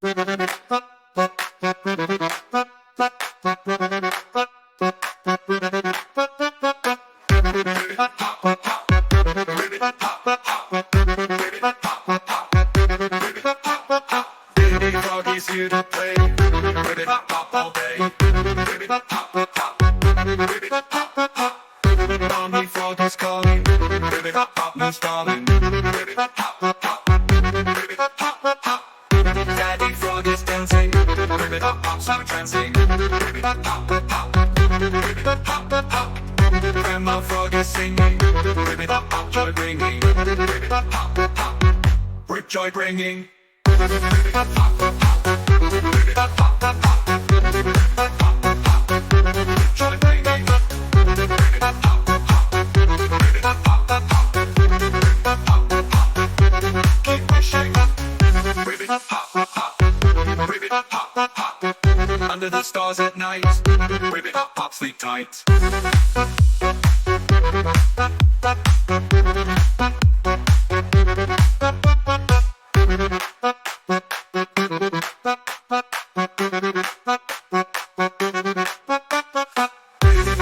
Doggies here to play. Ribbit hop hop all day. Ribbit hop hop hop. Ribbit hop hop hop. Mommy frog is calling. Ribbit hop hop, no stalling. Ribbit hop hop hop. Ribbit hop hop hop. Daddy frog is dancing. Ribbit hop hop, start dancing. Ribbit hop hop hop. Ribbit hop hop hop. Grandma frog is singing. Ribbit hop hop, joy bringing. Ribbit hop hop hop. Rip joy bringing. Under the stars at night, ribbit hop hop, sleep tight.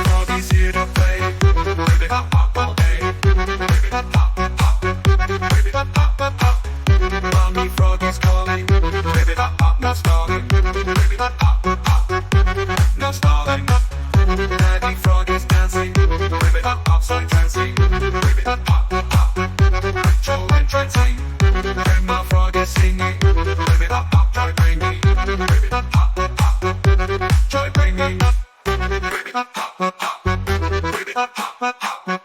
Doggies here to play, ribbit hop hop all day. Ribbit hop hop hop, ribbit hop hop hop. Mommy frog is calling, ribbit hop hop, no stalling. Ribbit hop hop hop, no stalling. Daddy frog is dancing, ribbit hop hop, start dancing. Ribbit hop hop hop, Joe entrancing. Grandma frog is singing, ribbit hop hop, joy bringing. Ribbit hop hop hop, joy bringing. Ribbit hop hop hop, ribbit hop hop hop.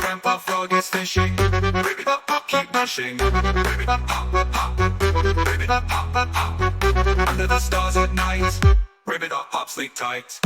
Grandpa frog is fishing, ribbit hop hop, keep mashing. Ribbit hop hop hop, ribbit hop hop hop. Under the stars at night, ribbit hop hop, sleep tight.